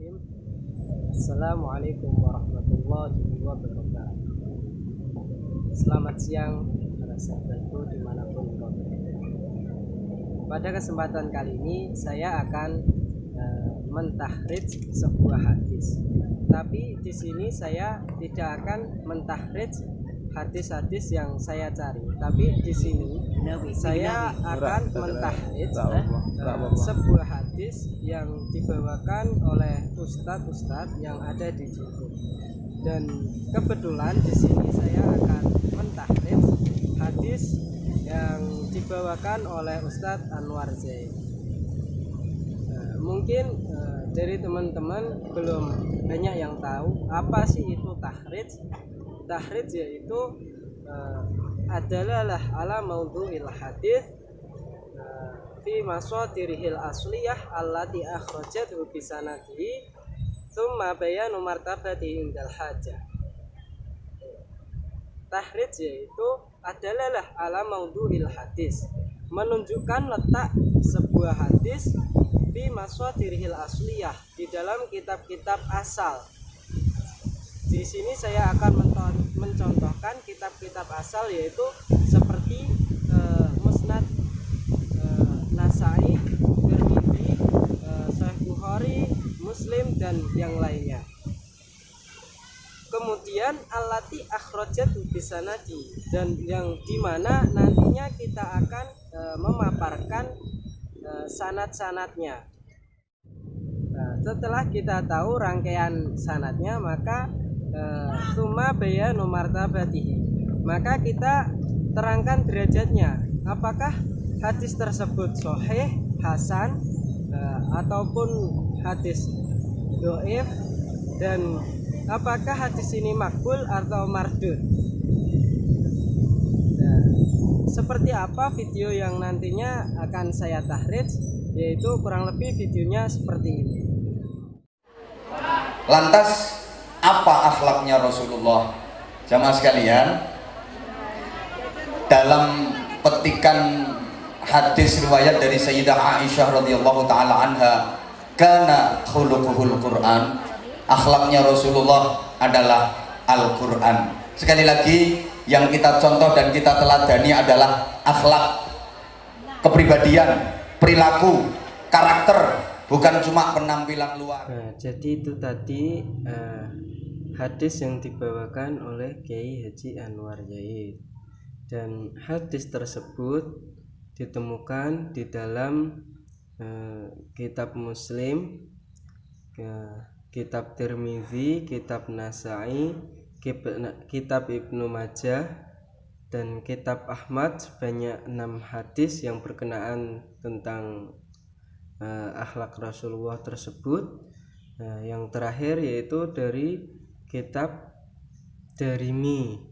Bismillahirrahmanirrahim. Assalamualaikum warahmatullahi wabarakatuh. Selamat siang para sahabatku dimanapun berada. Pada kesempatan kali ini saya akan mentahridz sebuah hadis. Tapi di sini saya tidak akan mentahridz hadis-hadis yang saya cari, tapi di sini saya akan mentahridz sebuah hadis yang dibawakan oleh ustadz-ustadz yang ada di YouTube. Dan kebetulan di sini saya akan mentahridz hadis yang dibawakan oleh Ustadz Anwar Zain. Mungkin dari teman-teman belum banyak yang tahu apa sih itu tahridz. Tahridz yaitu adalah ala maudhu'il hadis fi masadirihil asliyah allati akhrajathu bi sanadihi tsumma bayanu martabatihi indal hajah. Tahridz yaitu adalah ala maudhu'il hadis, menunjukkan letak sebuah hadis fi masadirihil asliyah, di dalam kitab-kitab asal. Di sini saya akan mencontohkan kitab-kitab asal, yaitu seperti Musnad Nasai, Tirmidzi, Sahih Bukhari, Muslim dan yang lainnya. Kemudian allati akhrajat bisanadi, dan yang dimana nantinya kita akan memaparkan sanad-sanadnya. Setelah kita tahu rangkaian sanadnya, maka summa bayanu martabatihi, maka kita terangkan derajatnya. Apakah hadis tersebut sahih, hasan, ataupun hadis dhaif, dan apakah hadis ini makbul atau mardud. Seperti apa video yang nantinya akan saya tahridz, yaitu kurang lebih videonya seperti ini. Lantas apa akhlaknya Rasulullah? Jamaah sekalian, dalam petikan hadis riwayat dari Sayyidah Aisyah radhiyallahu taala anha, kana khuluquhul Quran, akhlaknya Rasulullah adalah Al-Quran. Sekali lagi, yang kita contoh dan kita teladani adalah akhlak, kepribadian, perilaku, karakter, bukan cuma penampilan luar. Jadi itu tadi hadis yang dibawakan oleh Kiai Haji Anwar Zain, dan hadis tersebut ditemukan di dalam kitab Muslim, kitab Tirmidzi, kitab Nasai, kitab Ibnu Majah, dan kitab Ahmad, sebanyak 6 hadis yang berkenaan tentang akhlak Rasulullah tersebut. Yang terakhir yaitu dari kitab Darimi,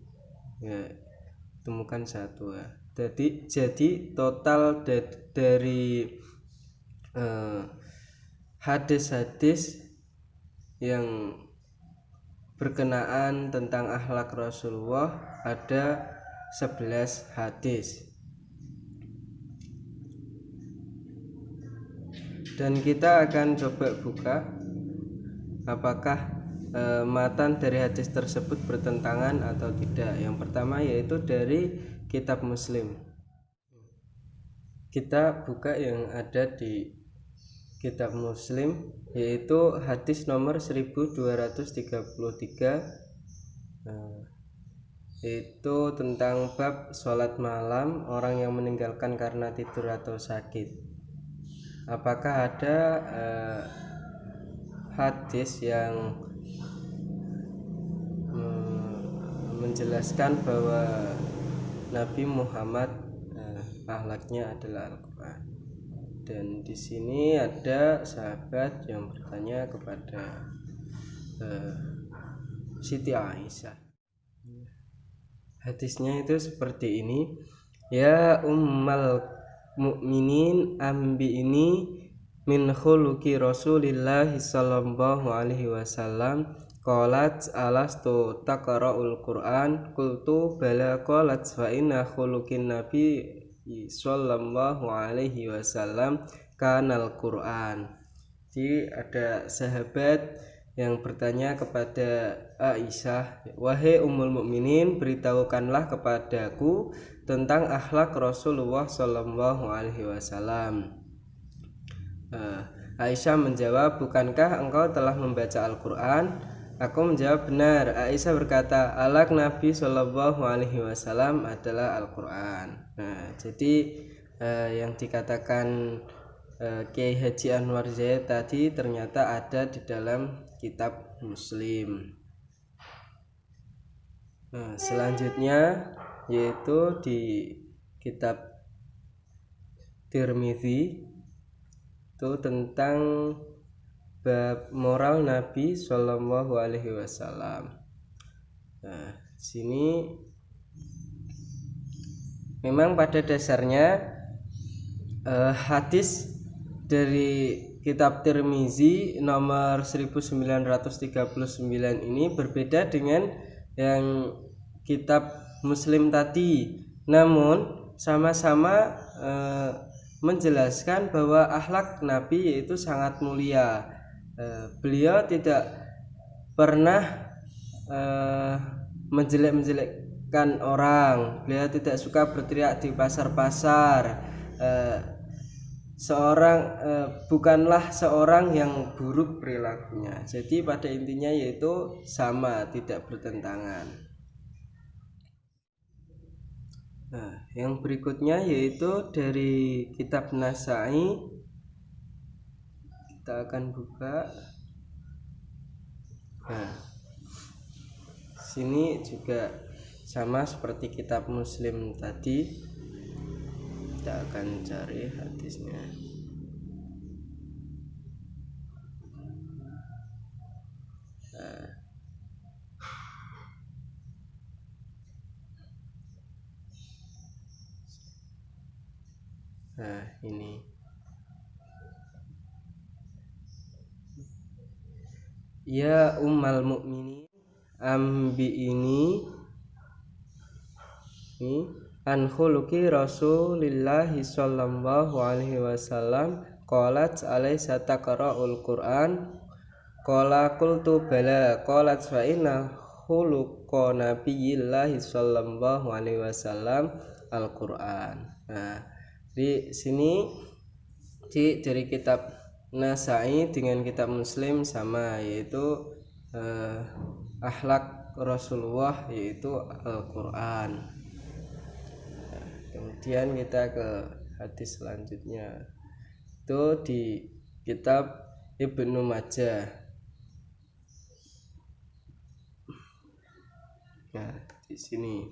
temukan 1. Jadi total dari hadis-hadis yang berkenaan tentang akhlak Rasulullah ada 11 hadis. Dan kita akan coba buka apakah matan dari hadis tersebut bertentangan atau tidak. Yang pertama yaitu dari kitab Muslim. Kita buka yang ada di kitab Muslim, yaitu hadis nomor 1233, itu tentang bab sholat malam orang yang meninggalkan karena tidur atau sakit. Apakah ada hadis yang menjelaskan bahwa Nabi Muhammad akhlaknya adalah Al-Quran? Dan di sini ada sahabat yang bertanya kepada Siti Aisyah. Hadisnya itu seperti ini: ya ummal mu'minin ambi ini min khuluqi Rasulillah sallallahu alaihi wasallam. Qalat alastu taqra'ul Qur'an, qultu bala, qalat fa inna khuluqin nabi sallallahu alaihi wasallam kanal Qur'an. Jadi ada sahabat yang bertanya kepada Aisyah, "Wahai Ummul Mukminin, beritahukanlah kepadaku tentang akhlak Rasulullah Shallallahu Alaihi Wasallam." Aisyah menjawab, "Bukankah engkau telah membaca Al-Quran?" Aku menjawab, "Benar." Aisyah berkata, "Akhlak Nabi Shallallahu Alaihi Wasallam adalah Al-Quran." Jadi yang dikatakan Kiai Haji Anwar Zaid tadi ternyata ada di dalam kitab Muslim. Selanjutnya yaitu di kitab Tirmidzi itu tentang bab moral Nabi Shallallahu Alaihi Wasallam. Sini memang pada dasarnya hadis dari kitab Tirmizi nomor 1939 ini berbeda dengan yang kitab Muslim tadi, namun sama-sama menjelaskan bahwa akhlak Nabi yaitu sangat mulia. Beliau tidak pernah menjelek-menjelekkan orang, beliau tidak suka berteriak di pasar-pasar. Bukanlah seorang yang buruk perilakunya. Jadi pada intinya yaitu sama, tidak bertentangan. Yang berikutnya yaitu dari kitab Nasai. Kita akan buka. Sini juga sama seperti kitab Muslim tadi. Kita akan cari hadisnya. Ini ya Ummal Mukminin ambi ini an khuluqi Rasulillahi sallallahu alaihi wasallam qalat alaysa taqra'ul Qur'an qala qultu bala qalat fa inna khuluqa nabiyillahi sallallahu alaihi wasallam Al-Qur'an. Di sini dari kitab Nasai dengan kitab Muslim sama, yaitu akhlak Rasulullah yaitu Al-Quran. Kemudian kita ke hadis selanjutnya, itu di kitab Ibnu Majah. Di sini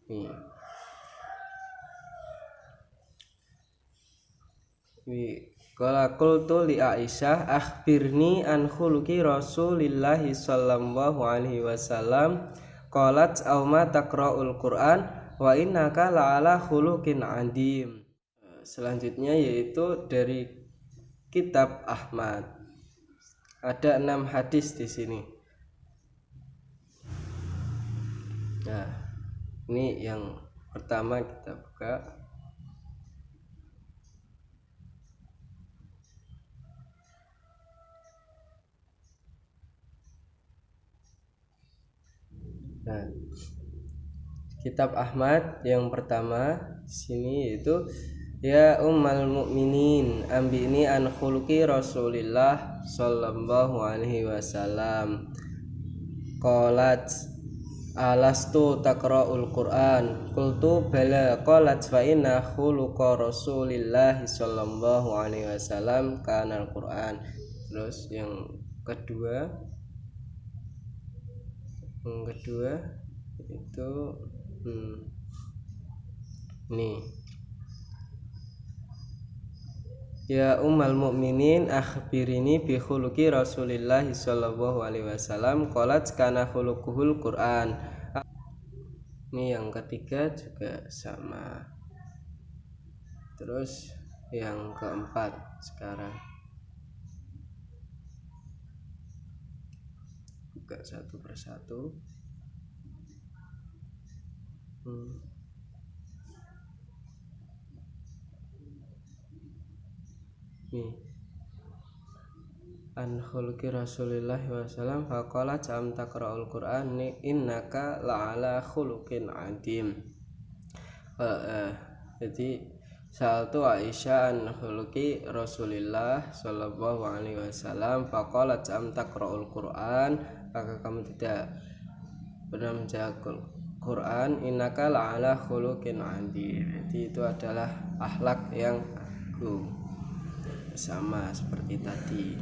nih. Qala qultu li Aisyah akhbirni an khuluqi Rasulillahi sallallahu alaihi wasallam qalat aw ma taqra'ul Qur'an wa innaka la'ala khuluqin adim. Selanjutnya yaitu dari kitab Ahmad. Ada 6 hadis di sini. Ini yang pertama kita buka. Kitab Ahmad yang pertama di sini yaitu ya Ummal Mukminin ambini an khuluqi Rasulillah sallallahu alaihi wasallam qalat alastu taqra'ul Qur'an qultu bala qalat fa inna khuluqa Rasulillah sallallahu alaihi wasallam kana al-Qur'an. Terus yang kedua itu nih ya Ummal Mukminin akhbirini bi khuluqi Rasulillah sallallahu alaihi wasallam qalat kana khuluquhul Qur'an. Ini yang ketiga juga sama. Terus yang keempat sekarang buka satu persatu. an khuluqi Rasulillah wasallam faqala jam taqra'ul Qur'an innaka la'ala khuluqin adim. Jadi sa'altu Aisyah an khuluqi Rasulillah sallallahu alaihi wasallam faqala jam taqra'ul Qur'an, maka kamu tidak pernah membaca Quran, innaka la'ala khuluqin adim. Jadi itu adalah akhlak yang agung, sama seperti tadi.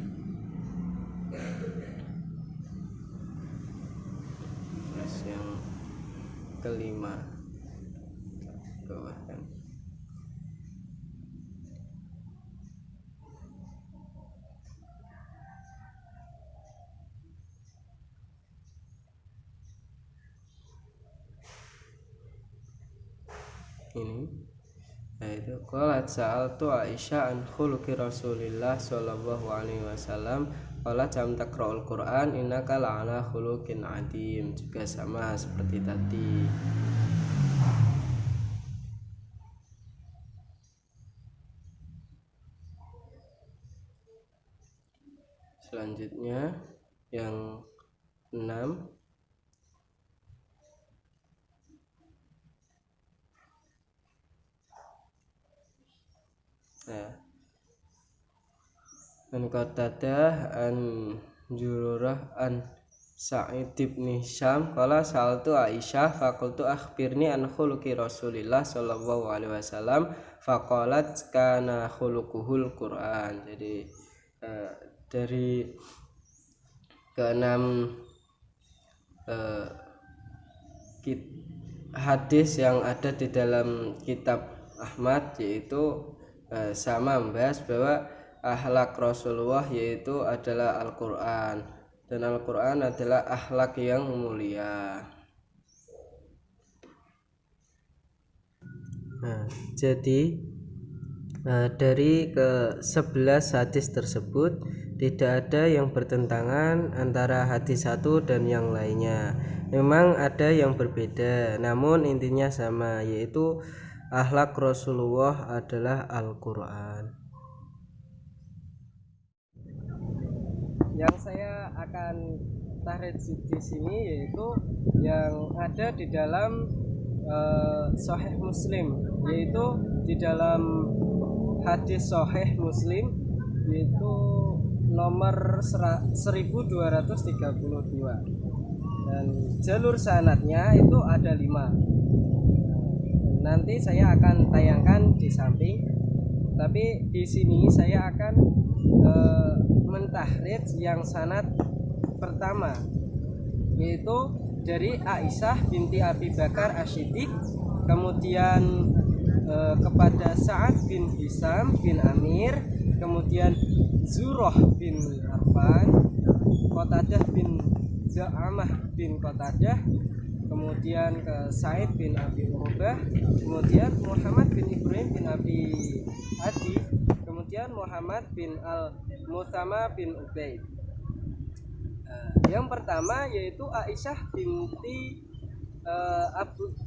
Terus yang kelima bawahkan. Ini yaitu qalat sa'altu Aisyah an khuluqi Rasulillah sallallahu alaihi wasallam qala jam taqra'ul Qur'an innaka la'ala khuluqin adim, juga sama seperti tadi. Selanjutnya yang 6, an Qatadah an Jururah an Sa'id bin Syam qala sa'altu Aisyah faqultu akhbirni an khuluqi Rasulillah sallallahu alaihi wasallam faqalat kana khuluquhul Qur'an. Jadi dari keenam hadis yang ada di dalam kitab Ahmad, yaitu sama membahas bahwa akhlak Rasulullah yaitu adalah Al-Quran, dan Al-Quran adalah akhlak yang mulia. Jadi dari ke-11 hadis tersebut tidak ada yang bertentangan antara hadis satu dan yang lainnya. Memang ada yang berbeda, namun intinya sama, yaitu akhlak Rasulullah adalah Al-Quran. Yang saya akan tarik di sini yaitu yang ada di dalam Sahih Muslim, yaitu di dalam hadis Sahih Muslim, yaitu nomor 1232, dan jalur sanadnya itu ada 5. Nanti saya akan tayangkan di samping, tapi di sini saya akan mentahrid yang sanad pertama, yaitu dari Aisyah binti Abi Bakar Asy-Siddiq, kemudian kepada Sa'ad bin Hisam bin Amir, kemudian Zurrah bin Arfan, Qatadah bin Za'amah bin Qatadah, kemudian ke Sa'id bin Abi Urubah, kemudian Muhammad bin Ibrahim bin Abi Adi, kemudian Muhammad bin Al-Muthama bin Ubaid. Yang pertama yaitu Aisyah binti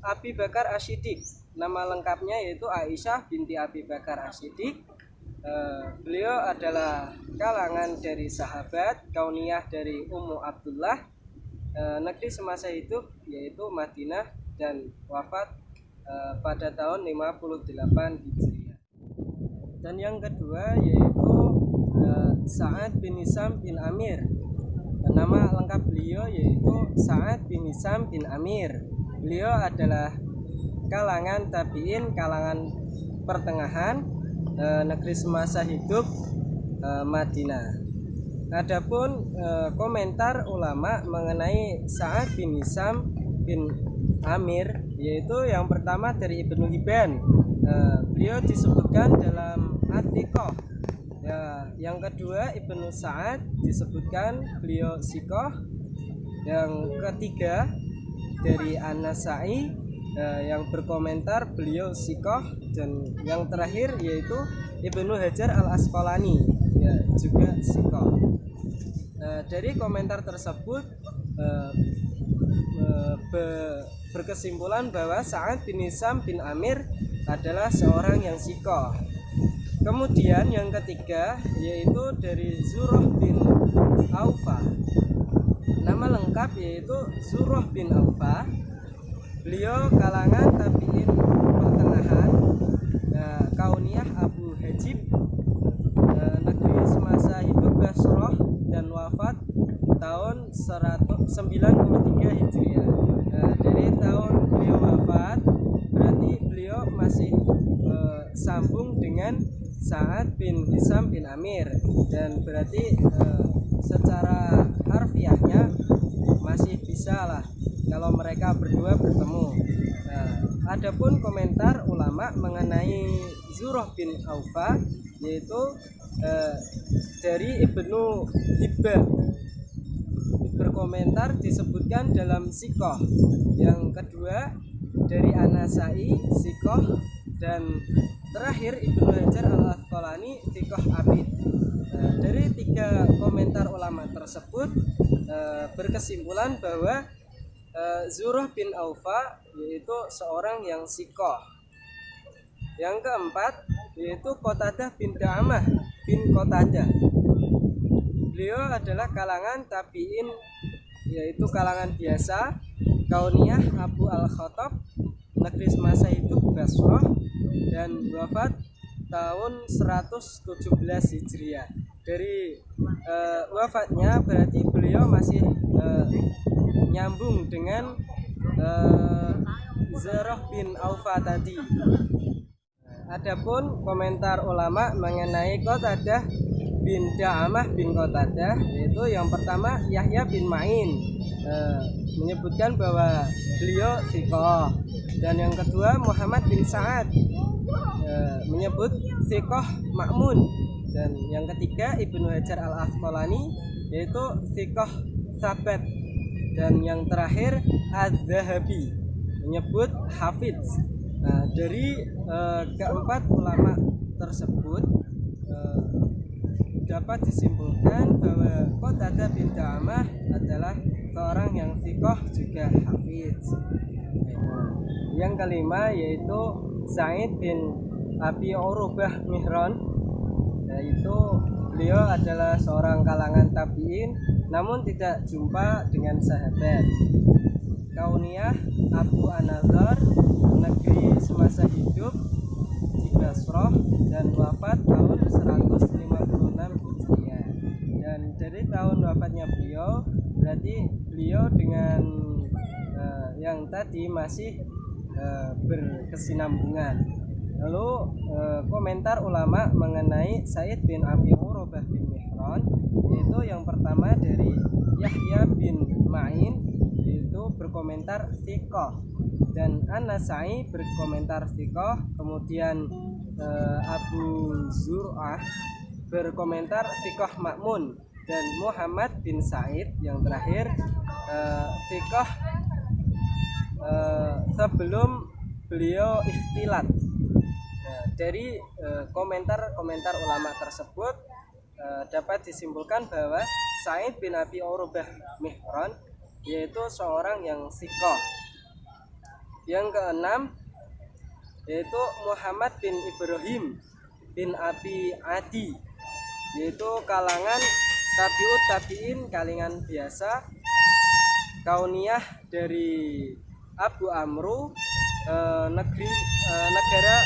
Abi Bakar Asy-Siddiq. Nama lengkapnya yaitu Aisyah binti Abi Bakar Asy-Siddiq. Beliau adalah kalangan dari sahabat kauniyah dari Ummu Abdullah. Negeri semasa hidup yaitu Madinah, dan wafat pada tahun 58 Hijriah. Dan yang kedua yaitu Sa'ad bin Hisam bin Amir. Nama lengkap beliau yaitu Sa'ad bin Hisam bin Amir. Beliau adalah kalangan tabi'in, kalangan pertengahan, negeri semasa hidup Madinah. Adapun komentar ulama mengenai Sa'ad bin Hisam bin Amir, yaitu yang pertama dari Ibnu Hibban, beliau disebutkan dalam Atiqah. Yang kedua Ibnu Sa'ad disebutkan beliau Siqah. Yang ketiga dari An-Nasa'i yang berkomentar beliau Siqah. Dan yang terakhir yaitu Ibnu Hajar Al-Asqalani, juga Siqah. Dari komentar tersebut berkesimpulan bahwa Sa'ad bin Hisam bin Amir adalah seorang yang Siqah. Kemudian yang ketiga yaitu dari Zurrah bin Aufa. Nama lengkap yaitu Zurrah bin Aufa. Beliau kalangan tabi'in pertengahan, kauniyah Abu Hajib, negeri semasa hidup Basrah, dan wafat tahun 193 Hijriah. Dari tahun beliau wafat berarti beliau masih sambung dengan Sa'ad bin Hisam bin Amir, dan berarti secara harfiahnya masih bisa lah kalau mereka berdua bertemu. Adapun komentar ulama mengenai Zurrah bin Aufa yaitu dari Ibnu Hibban berkomentar disebutkan dalam Sikoh. Yang kedua dari An-Nasai Sikoh, dan terakhir Ibnu Hajar Al-Asqalani Sikoh Abid. Dari tiga komentar ulama tersebut berkesimpulan bahwa Zurrah bin Aufa yaitu seorang yang sikoh. Yang keempat yaitu Qatadah bin Da'amah bin Qatadah. Beliau adalah kalangan tabi'in, yaitu kalangan biasa, kauniyah Abu Al-Khattab, negeri semasa hidup Basrah, dan wafat tahun 117 Hijriah. Dari wafatnya berarti beliau masih nyambung dengan Zurrah bin Aufa tadi. Adapun komentar ulama mengenai Qatadah bin Da'amah bin Qatadah, yaitu yang pertama Yahya bin Ma'in menyebutkan bahwa beliau thiqah, dan yang kedua Muhammad bin Sa'ad menyebut thiqah ma'mun, dan yang ketiga Ibnu Hajar Al-Asqalani yaitu thiqah sabat, dan yang terakhir Az-Zahabi menyebut hafidz. Dari keempat ulama tersebut dapat disimpulkan bahwa Qatadah bin Da'amah adalah seorang yang thiqah juga hafidz. Yang kelima yaitu Sa'id bin Abi Urubah Mihran, yaitu beliau adalah seorang kalangan tabi'in namun tidak jumpa dengan sahabat. Kauniyah Abu An-Nazar, negeri semasa hidup di Basrah, dan wafat tahun 156 Hijriah. Dan dari tahun wafatnya beliau berarti beliau dengan yang tadi masih berkesinambungan. Lalu komentar ulama mengenai Sa'id bin Abi Urubah bin Mihran, yaitu yang pertama dari Yahya bin Ma'in, yaitu berkomentar thiqah, dan An-Nasai berkomentar thiqah. Kemudian Abu Zur'ah berkomentar thiqah ma'mun, dan Muhammad bin Sa'id yang terakhir thiqah sebelum beliau ikhtilat. Dari komentar-komentar ulama tersebut dapat disimpulkan bahwa Sa'id bin Abi Urubah Mihran yaitu seorang yang thiqah. Yang keenam yaitu Muhammad bin Ibrahim bin Abi Adi, yaitu kalangan tabi'ut tabi'in, kalangan biasa, kauniyah dari Abu Amru, negara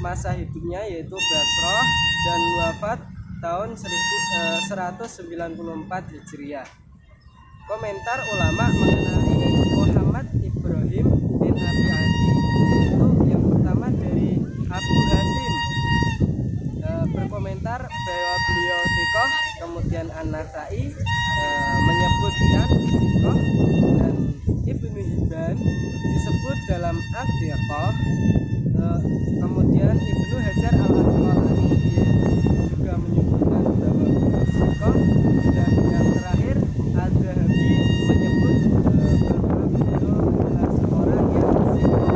masa hidupnya yaitu Basrah, dan wafat tahun 194 Hijriah. Komentar ulama mengenai Muhammad Ibrahim bin Abi Adi, yaitu yang pertama dari Abu Hatim berkomentar bahwa beliau thiqah. Kemudian An-Nasai menyebutkan thiqah, dan Ibnu Hibban disebut dalam As-Thiqah. Kemudian Ibnu Hajar Al-Asqalani juga menyebutkan bahwa beliau thiqah, dan yang terakhir Az-Zahabi menyebut bahwa beliau adalah seorang yang thiqah.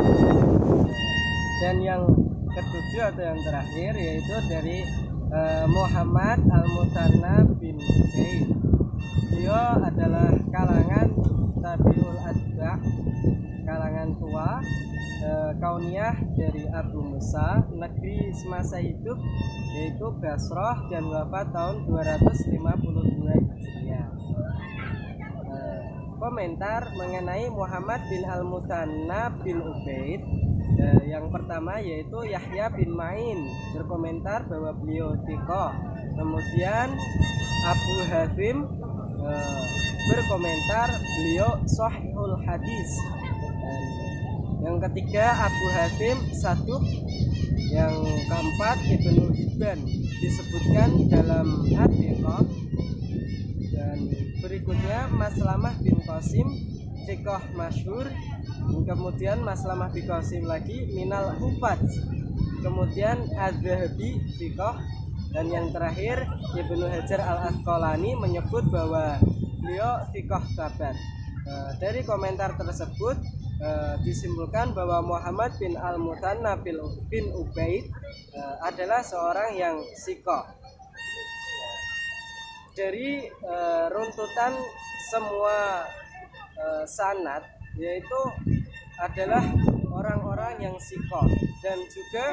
Dan yang ketujuh atau yang terakhir yaitu dari Muhammad Al-Mutanna bin Zaid. Beliau adalah kalangan tabi'ul atba', kalangan tua, kauniyah dari Abu Musa, negeri semasa hidup yaitu Basrah, dan wafat tahun 252 Hijriah. Komentar mengenai Muhammad bin Al-Muthanna bin Ubaid, yang pertama yaitu Yahya bin Ma'in berkomentar bahwa beliau thiqah. Kemudian Abu Hazim berkomentar beliau sahihul hadis. Dan yang ketiga Abu Hazim Saduq. Yang keempat Ibnu Hibban disebutkan dalam At-Thiqah. Dan berikutnya Maslamah bin Qasim thiqah masyhur. Kemudian Maslamah bin Qasim lagi minal hufaz. Kemudian Az-Zahabi thiqah. Dan yang terakhir Ibnu Hajar Al-Asqalani menyebut bahwa beliau thiqah sabat. Dari komentar tersebut disimpulkan bahwa Muhammad bin Al-Muthanna bin Ubaid adalah seorang yang thiqah. Dari runtutan semua sanad yaitu adalah orang-orang yang thiqah, dan juga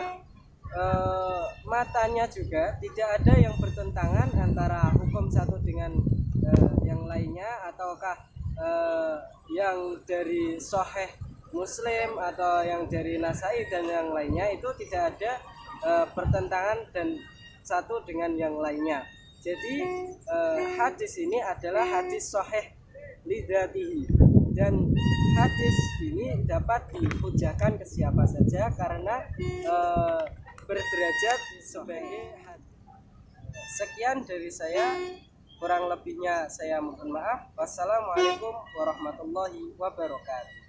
matanya juga tidak ada yang bertentangan antara hukum satu dengan yang lainnya, ataukah yang dari Sahih Muslim atau yang dari Nasai dan yang lainnya itu tidak ada pertentangan dan satu dengan yang lainnya. Jadi hadis ini adalah hadis sahih lidzatihi, dan hadis ini dapat dihujahkan ke siapa saja karena berderajat sebagai hadis. Sekian dari saya, kurang lebihnya saya mohon maaf. Wassalamualaikum warahmatullahi wabarakatuh.